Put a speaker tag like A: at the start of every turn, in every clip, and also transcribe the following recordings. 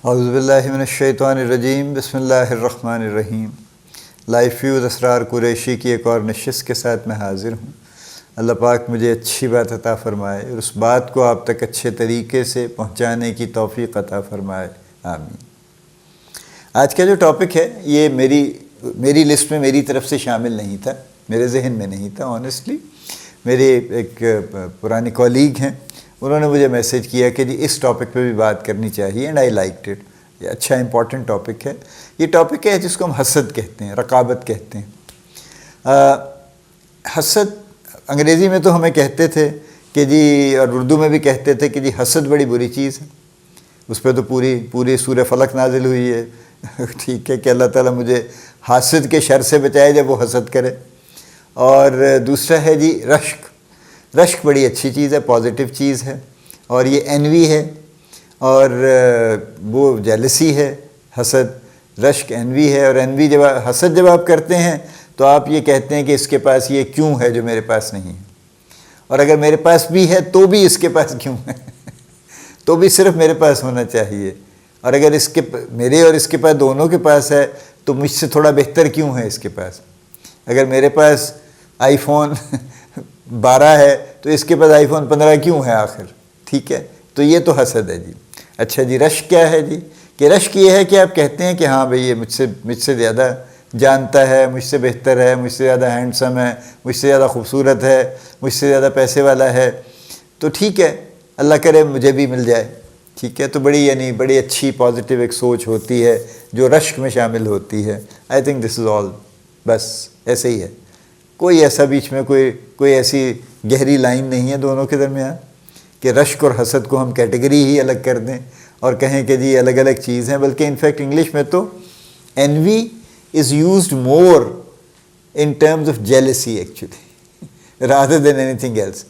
A: اعوذ باللہ من الشیطان الرجیم، بسم اللہ الرحمن الرحیم۔ لائف فیوز اسرار قریشی کی ایک اور نشست کے ساتھ میں حاضر ہوں۔ اللہ پاک مجھے اچھی بات عطا فرمائے اور اس بات کو آپ تک اچھے طریقے سے پہنچانے کی توفیق عطا فرمائے، آمین۔ آج کا جو ٹاپک ہے یہ میری لسٹ میں میری طرف سے شامل نہیں تھا، میرے ذہن میں نہیں تھا آنیسٹلی۔ میرے ایک پرانے کولیگ ہیں، انہوں نے مجھے میسیج کیا کہ جی اس ٹاپک پہ بھی بات کرنی چاہیے، اینڈ آئی لائکڈ اٹ۔ یہ اچھا امپورٹنٹ ٹاپک ہے۔ یہ ٹاپک ہے جس کو ہم حسد کہتے ہیں، رقابت کہتے ہیں۔ حسد انگریزی میں تو ہمیں کہتے تھے کہ جی، اور اردو میں بھی کہتے تھے کہ جی حسد بڑی بری چیز ہے۔ اس پہ تو پوری سورہ فلق نازل ہوئی ہے، ٹھیک ہے، کہ اللہ تعالیٰ مجھے حاسد کے شر سے بچائے جب وہ حسد کرے۔ اور دوسرا ہے جی رشک۔ رشک بڑی اچھی چیز ہے، پازیٹیو چیز ہے، اور یہ انوی ہے، اور وہ جیلسی ہے۔ حسد، رشک، انوی ہے، اور انوی حسد جب آپ کرتے ہیں تو آپ یہ کہتے ہیں کہ اس کے پاس یہ کیوں ہے جو میرے پاس نہیں ہے، اور اگر میرے پاس بھی ہے تو بھی اس کے پاس کیوں ہے تو بھی صرف میرے پاس ہونا چاہیے، اور اگر میرے اور اس کے پاس دونوں کے پاس ہے تو مجھ سے تھوڑا بہتر کیوں ہے اس کے پاس۔ اگر میرے پاس آئی فون 12 ہے تو اس کے پاس آئی فون 15 کیوں ہے آخر، ٹھیک ہے۔ تو یہ تو حسد ہے جی۔ اچھا جی، رشک کیا ہے جی؟ کہ رشک یہ ہے کہ آپ کہتے ہیں کہ ہاں بھئی یہ مجھ سے زیادہ جانتا ہے، مجھ سے بہتر ہے، مجھ سے زیادہ ہینڈسم ہے، مجھ سے زیادہ خوبصورت ہے، مجھ سے زیادہ پیسے والا ہے، تو ٹھیک ہے، اللہ کرے مجھے بھی مل جائے، ٹھیک ہے۔ تو بڑی اچھی پازیٹیو ایک سوچ ہوتی ہے جو رشک میں شامل ہوتی ہے۔ آئی تھنک دس از آل، بس ایسے ہی ہے۔ کوئی ایسا بیچ میں کوئی ایسی گہری لائن نہیں ہے دونوں کے درمیان کہ رشک اور حسد کو ہم کیٹیگری ہی الگ کر دیں اور کہیں کہ جی الگ الگ چیز ہیں، بلکہ انفیکٹ انگلش میں تو envy is used more in terms of jealousy actually rather than anything else۔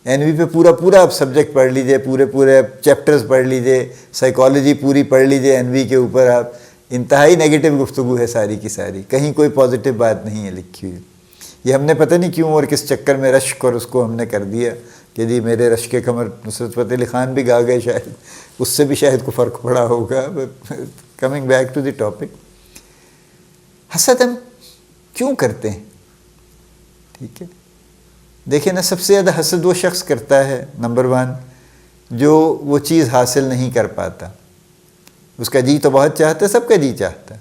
A: envy پہ پورا آپ سبجیکٹ پڑھ لیجئے، پورے چیپٹرز پڑھ لیجئے، سائیکالوجی پوری پڑھ لیجئے envy کے اوپر، آپ انتہائی نیگیٹو گفتگو ہے ساری کی ساری، کہیں کوئی پازیٹیو بات نہیں ہے لکھی ہوئی۔ یہ ہم نے پتہ نہیں کیوں اور کس چکر میں رشک اور اس کو ہم نے کر دیا کہ جی میرے رشک کمر نصرت فتح علی خان بھی گا گئے، شاید اس سے بھی شاید کو فرق پڑا ہوگا۔ Coming back to the topic, حسد ہم کیوں کرتے ہیں؟ ٹھیک ہے، دیکھیں نا، سب سے زیادہ حسد وہ شخص کرتا ہے، نمبر 1، جو وہ چیز حاصل نہیں کر پاتا۔ اس کا جی تو بہت چاہتا ہے، سب کا جی چاہتا ہے،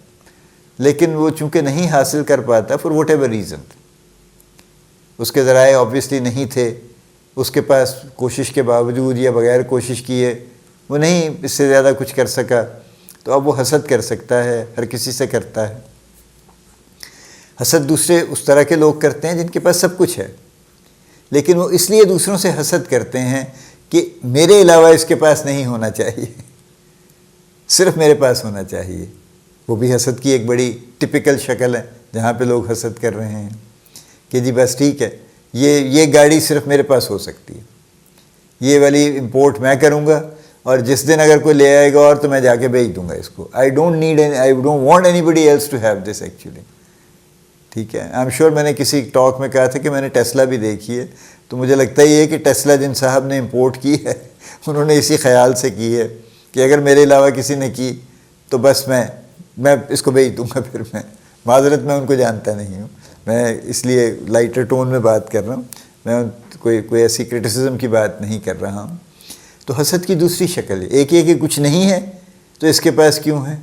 A: لیکن وہ چونکہ نہیں حاصل کر پاتا فار واٹ ایور ریزن، اس کے ذرائع آبویسلی نہیں تھے، اس کے پاس کوشش کے باوجود یا بغیر کوشش کیے وہ نہیں اس سے زیادہ کچھ کر سکا، تو اب وہ حسد کر سکتا ہے، ہر کسی سے کرتا ہے۔ حسد دوسرے اس طرح کے لوگ کرتے ہیں جن کے پاس سب کچھ ہے، لیکن وہ اس لیے دوسروں سے حسد کرتے ہیں کہ میرے علاوہ اس کے پاس نہیں ہونا چاہیے، صرف میرے پاس ہونا چاہیے۔ وہ بھی حسد کی ایک بڑی ٹپیکل شکل ہے جہاں پہ لوگ حسد کر رہے ہیں کہ جی بس ٹھیک ہے، یہ گاڑی صرف میرے پاس ہو سکتی ہے، یہ والی امپورٹ میں کروں گا، اور جس دن اگر کوئی لے آئے گا اور تو میں جا کے بیچ دوں گا اس کو۔ I don't want anybody else to have this actually, ٹھیک ہے۔ آئی ایم شیور میں نے کسی ٹاک میں کہا تھا کہ میں نے ٹیسلا بھی دیکھی ہے، تو مجھے لگتا ہی ہے کہ ٹیسلا جن صاحب نے امپورٹ کی ہے انہوں نے اسی خیال سے کی ہے کہ اگر میرے علاوہ کسی نے کی تو بس میں اس کو بیچ دوں گا۔ پھر میں معذرت، میں ان کو جانتا نہیں ہوں، میں اس لیے لائٹر ٹون میں بات کر رہا ہوں، میں کوئی ایسی کرٹیسزم کی بات نہیں کر رہا ہوں۔ تو حسد کی دوسری شکل ہے، ایک یہ کہ کچھ نہیں ہے تو اس کے پاس کیوں ہے،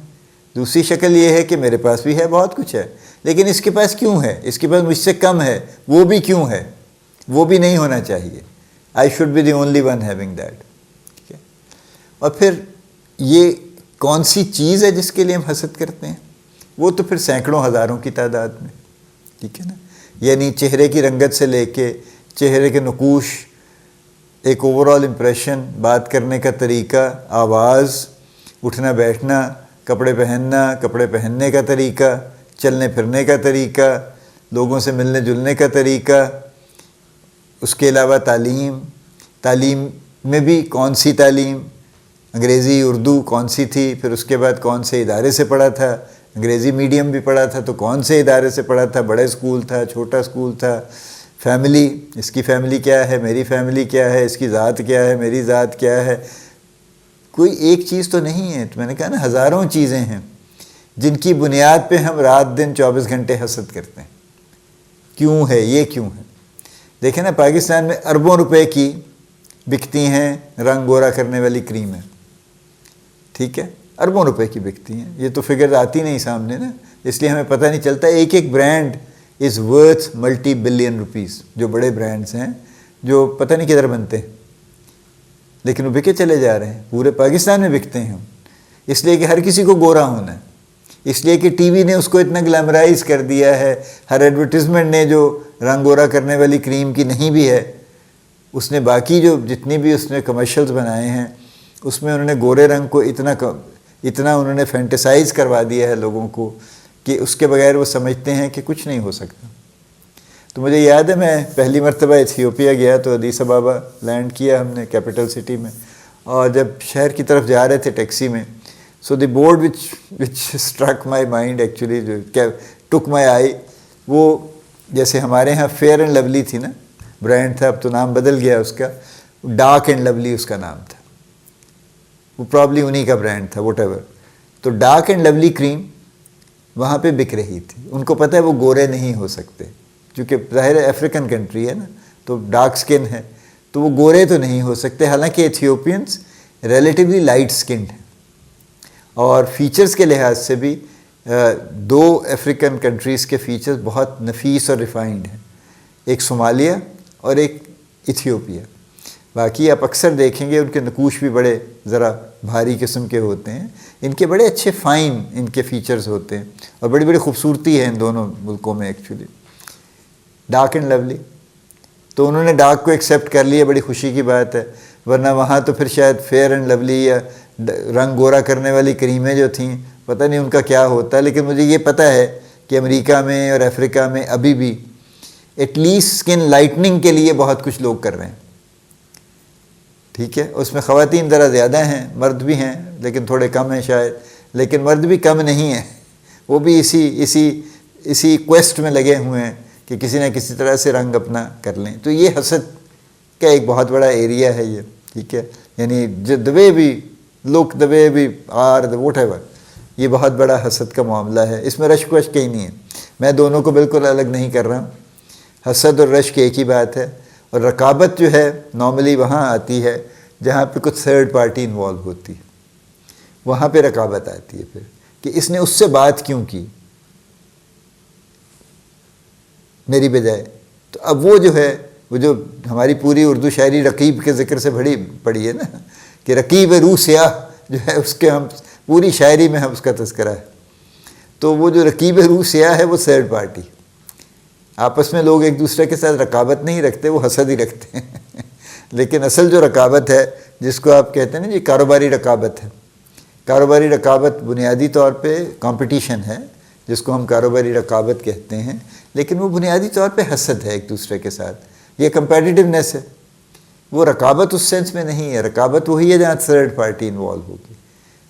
A: دوسری شکل یہ ہے کہ میرے پاس بھی ہے، بہت کچھ ہے، لیکن اس کے پاس کیوں ہے، اس کے پاس مجھ سے کم ہے، وہ بھی کیوں ہے، وہ بھی نہیں ہونا چاہیے۔ I should be the only one having that, ٹھیک ہے۔ اور پھر یہ کون سی چیز ہے جس کے لیے ہم حسد کرتے ہیں؟ وہ تو پھر سینکڑوں ہزاروں کی تعداد میں، ٹھیک ہے نا۔ یعنی چہرے کی رنگت سے لے کے چہرے کے نقوش، ایک اوور آل امپریشن، بات کرنے کا طریقہ، آواز، اٹھنا بیٹھنا، کپڑے پہننے کا طریقہ، چلنے پھرنے کا طریقہ، لوگوں سے ملنے جلنے کا طریقہ، اس کے علاوہ تعلیم میں بھی کون سی تعلیم، انگریزی اردو کون سی تھی، پھر اس کے بعد کون سے ادارے سے پڑھا تھا، انگریزی میڈیم بھی پڑھا تھا تو کون سے ادارے سے پڑھا تھا، بڑے اسکول تھا، چھوٹا اسکول تھا، فیملی، اس کی فیملی کیا ہے، میری فیملی کیا ہے، اس کی ذات کیا ہے، میری ذات کیا ہے، کوئی ایک چیز تو نہیں ہے. تو میں نے کہا نا ہزاروں چیزیں ہیں جن کی بنیاد پہ ہم رات دن 24 گھنٹے حسد کرتے ہیں. کیوں ہے یہ کیوں ہے؟ دیکھیں نا پاکستان میں اربوں روپے کی بکتی ہیں رنگ گورا کرنے والی کریمیں. ٹھیک ہے، اربوں روپے کی بکتی ہیں. یہ تو فگر آتی نہیں سامنے نا، اس لیے ہمیں پتہ نہیں چلتا. ایک ایک brand is worth multi billion rupees. جو بڑے برانڈز ہیں جو پتہ نہیں کدھر بنتے ہیں لیکن وہ بکے چلے جا رہے ہیں. پورے پاکستان میں بکتے ہیں اس لیے کہ ہر کسی کو گورا ہونا ہے، اس لیے کہ ٹی وی نے اس کو اتنا گلیمرائز کر دیا ہے. ہر ایڈورٹیزمنٹ نے جو رنگ گورا کرنے والی کریم کی نہیں بھی ہے، اس نے باقی جو جتنی بھی اس نے کمرشلز بنائے ہیں اس میں انہوں نے گورے رنگ کو اتنا انہوں نے فینٹیسائز کروا دیا ہے لوگوں کو کہ اس کے بغیر وہ سمجھتے ہیں کہ کچھ نہیں ہو سکتا. تو مجھے یاد ہے میں پہلی مرتبہ ایتھیوپیا گیا تو ادیس ابابا لینڈ کیا ہم نے کیپٹل سٹی میں، اور جب شہر کی طرف جا رہے تھے ٹیکسی میں، so the board which struck my mind actually, جو ٹک مائی آئی، وہ جیسے ہمارے ہاں فیئر اینڈ لولی تھی نا برانڈ تھا، اب تو نام بدل گیا اس کا، ڈارک اینڈ لولی اس کا نام تھا. وہ پرابلی انہی کا برانڈ تھا واٹ ایور. تو ڈارک اینڈ لولی کریم وہاں پہ بک رہی تھی. ان کو پتہ ہے وہ گورے نہیں ہو سکتے کیونکہ ظاہر ہے افریقن کنٹری ہے نا، تو ڈارک سکن ہے تو وہ گورے تو نہیں ہو سکتے. حالانکہ ایتھیوپینس ریلیٹیولی لائٹ سکنڈ ہیں اور فیچرز کے لحاظ سے بھی دو افریقن کنٹریز کے فیچرز بہت نفیس اور ریفائنڈ ہیں، ایک صومالیہ اور ایک ایتھیوپیا. باقی آپ اکثر دیکھیں گے ان کے نقوش بھی بڑے ذرا بھاری قسم کے ہوتے ہیں. ان کے بڑے اچھے فائن ان کے فیچرز ہوتے ہیں اور بڑی بڑی خوبصورتی ہے ان دونوں ملکوں میں ایکچولی. ڈارک اینڈ لولی تو انہوں نے ڈارک کو ایکسیپٹ کر لیا، بڑی خوشی کی بات ہے، ورنہ وہاں تو پھر شاید فیئر اینڈ لولی یا رنگ گورا کرنے والی کریمیں جو تھیں پتہ نہیں ان کا کیا ہوتا. لیکن مجھے یہ پتہ ہے کہ امریکہ میں اور افریقہ میں ابھی بھی ایٹ لیسٹ اسکن لائٹننگ کے لیے بہت کچھ لوگ کر رہے ہیں. ٹھیک ہے، اس میں خواتین ذرا زیادہ ہیں، مرد بھی ہیں لیکن تھوڑے کم ہیں شاید، لیکن مرد بھی کم نہیں ہیں، وہ بھی اسی کویسٹ میں لگے ہوئے ہیں کہ کسی نہ کسی طرح سے رنگ اپنا کر لیں. تو یہ حسد کا ایک بہت بڑا ایریا ہے یہ. ٹھیک ہے، یعنی the way we look, the way we are, whatever، یہ بہت بڑا حسد کا معاملہ ہے. اس میں رشک وشک کہیں نہیں ہے، میں دونوں کو بالکل الگ نہیں کر رہا ہوں. حسد اور رشک ایک ہی بات ہے. اور رقابت جو ہے نارملی وہاں آتی ہے جہاں پہ کچھ تھرڈ پارٹی انوالو ہوتی ہے، وہاں پہ رقابت آتی ہے پھر کہ اس نے اس سے بات کیوں کی میری بجائے. تو اب وہ جو ہے وہ جو ہماری پوری اردو شاعری رقیب کے ذکر سے پڑی ہے نا کہ رقیب روح سیاہ جو ہے اس کے ہم پوری شاعری میں ہم اس کا تذکرہ ہے. تو وہ جو رقیب روح سیاہ ہے وہ تھرڈ پارٹی. آپس میں لوگ ایک دوسرے کے ساتھ رقابت نہیں رکھتے، وہ حسد ہی رکھتے ہیں. لیکن اصل جو رقابت ہے جس کو آپ کہتے ہیں نا، یہ کاروباری رقابت ہے. کاروباری رقابت بنیادی طور پہ کمپٹیشن ہے جس کو ہم کاروباری رقابت کہتے ہیں، لیکن وہ بنیادی طور پہ حسد ہے ایک دوسرے کے ساتھ. یہ کمپیٹیٹیونیس ہے، وہ رقابت اس سینس میں نہیں ہے. رقابت وہی ہے جہاں تھرڈ پارٹی انوالو ہوگی،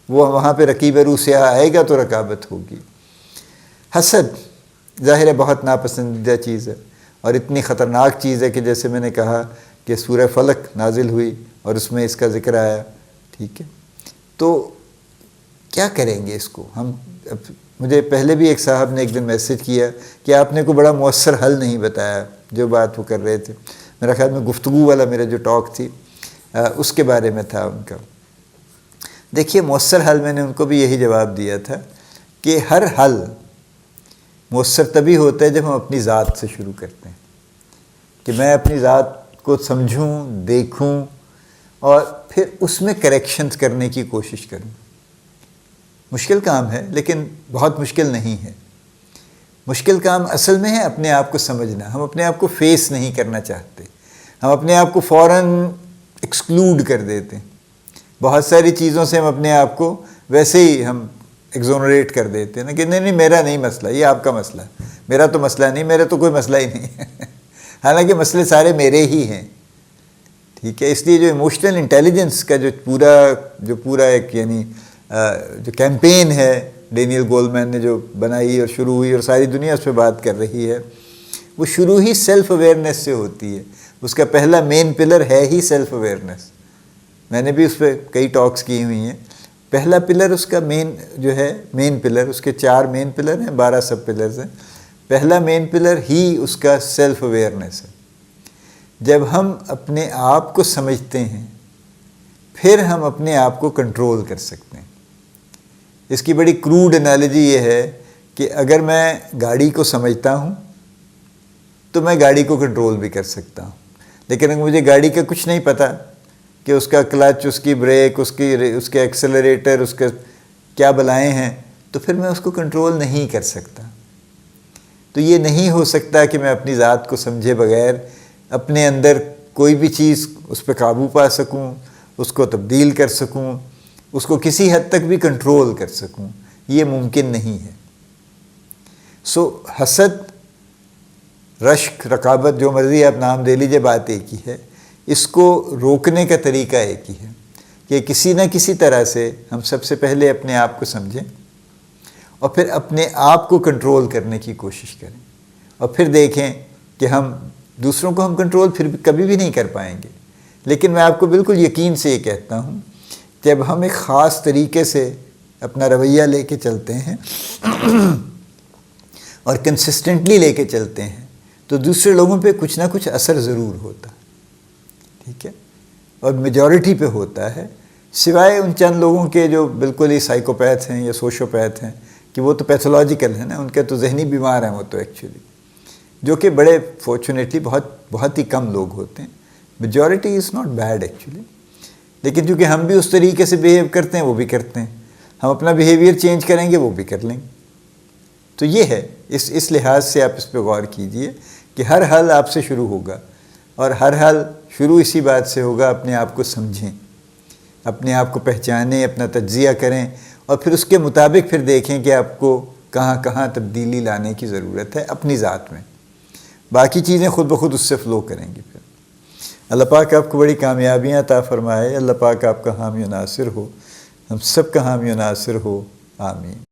A: وہ وہاں پہ رقیب روح سیاہ آئے گا تو رقابت ہوگی. حسد ظاہر ہے بہت ناپسندیدہ چیز ہے اور اتنی خطرناک چیز ہے کہ جیسے میں نے کہا کہ سورہ فلق نازل ہوئی اور اس میں اس کا ذکر آیا. ٹھیک ہے، تو کیا کریں گے اس کو ہم؟ مجھے پہلے بھی ایک صاحب نے ایک دن میسج کیا کہ آپ نے کوئی بڑا مؤثر حل نہیں بتایا جو بات وہ کر رہے تھے. میرا خیال میں گفتگو والا میرا جو ٹاک تھی اس کے بارے میں تھا ان کا. دیکھیے مؤثر حل میں نے ان کو بھی یہی جواب دیا تھا کہ ہر حل مؤثر تبھی ہوتا ہے جب ہم اپنی ذات سے شروع کرتے ہیں، کہ میں اپنی ذات کو سمجھوں، دیکھوں اور پھر اس میں کریکشنز کرنے کی کوشش کروں. مشکل کام ہے لیکن بہت مشکل نہیں ہے. مشکل کام اصل میں ہے اپنے آپ کو سمجھنا. ہم اپنے آپ کو فیس نہیں کرنا چاہتے، ہم اپنے آپ کو فوراً ایکسکلوڈ کر دیتے ہیں. بہت ساری چیزوں سے ہم اپنے آپ کو ویسے ہی ہم ایگزونریٹ کر دیتے ہیں نا کہ نہیں میرا نہیں مسئلہ، یہ آپ کا مسئلہ ہے، میرا تو مسئلہ نہیں، میرا تو کوئی مسئلہ ہی نہیں ہے. حالانکہ مسئلے سارے میرے ہی ہیں. ٹھیک ہے، اس لیے جو ایموشنل انٹیلیجنس کا جو پورا ایک یعنی جو کیمپین ہے ڈینیل گولمین نے جو بنائی اور شروع ہوئی اور ساری دنیا اس پہ بات کر رہی ہے، وہ شروع ہی سیلف اویئرنیس سے ہوتی ہے. اس کا پہلا مین پلر ہے ہی سیلف اویئرنیس. میں نے بھی اس پہ کئی ٹاکس کی ہوئی ہیں. پہلا پلر اس کا مین پلر، اس کے 4 مین پلر ہیں، 12 سب پلرز ہیں. پہلا مین پلر ہی اس کا سیلف اویئرنیس ہے. جب ہم اپنے آپ کو سمجھتے ہیں پھر ہم اپنے آپ کو کنٹرول کر سکتے ہیں. اس کی بڑی کروڈ انالوجی یہ ہے کہ اگر میں گاڑی کو سمجھتا ہوں تو میں گاڑی کو کنٹرول بھی کر سکتا ہوں، لیکن اگر مجھے گاڑی کا کچھ نہیں پتہ کہ اس کا کلچ، اس کی بریک، اس کے ایکسلریٹر، اس کا کیا بلائیں ہیں، تو پھر میں اس کو کنٹرول نہیں کر سکتا. تو یہ نہیں ہو سکتا کہ میں اپنی ذات کو سمجھے بغیر اپنے اندر کوئی بھی چیز اس پہ قابو پا سکوں، اس کو تبدیل کر سکوں، اس کو کسی حد تک بھی کنٹرول کر سکوں. یہ ممکن نہیں ہے. حسد، رشک، رقابت، جو مرضی آپ نام دے لیجیے، بات ایک ہی ہے. اس کو روکنے کا طریقہ ایک ہی ہے کہ کسی نہ کسی طرح سے ہم سب سے پہلے اپنے آپ کو سمجھیں اور پھر اپنے آپ کو کنٹرول کرنے کی کوشش کریں، اور پھر دیکھیں کہ ہم دوسروں کو ہم کنٹرول پھر کبھی بھی نہیں کر پائیں گے. لیکن میں آپ کو بالکل یقین سے یہ کہتا ہوں، جب ہم ایک خاص طریقے سے اپنا رویہ لے کے چلتے ہیں اور کنسسٹنٹلی لے کے چلتے ہیں تو دوسرے لوگوں پہ کچھ نہ کچھ اثر ضرور ہوتا ہے. ٹھیک ہے؟ اور میجورٹی پہ ہوتا ہے، سوائے ان چند لوگوں کے جو بالکل ہی سائیکوپیتھ ہیں یا سوشوپیتھ ہیں، کہ وہ تو پیتھولوجیکل ہیں نا، ان کے تو ذہنی بیمار ہیں وہ تو ایکچولی، جو کہ بڑے فارچونیٹلی بہت ہی کم لوگ ہوتے ہیں. Majority is not bad actually. لیکن چونکہ ہم بھی اس طریقے سے بیہیو کرتے ہیں، وہ بھی کرتے ہیں، ہم اپنا بیہیویئر چینج کریں گے، وہ بھی کر لیں گے. تو یہ ہے، اس لحاظ سے آپ اس پہ غور کیجئے کہ ہر حل آپ سے شروع ہوگا، اور ہر حل شروع اسی بات سے ہوگا، اپنے آپ کو سمجھیں، اپنے آپ کو پہچانیں، اپنا تجزیہ کریں، اور پھر اس کے مطابق پھر دیکھیں کہ آپ کو کہاں کہاں تبدیلی لانے کی ضرورت ہے اپنی ذات میں. باقی چیزیں خود بخود اس سے فلو کریں گی. پھر اللہ پاک آپ کو بڑی کامیابیاں عطا فرمائے. اللہ پاک آپ کا حامی و ناصر ہو، ہم سب کا حامی و ناصر ہو. آمین.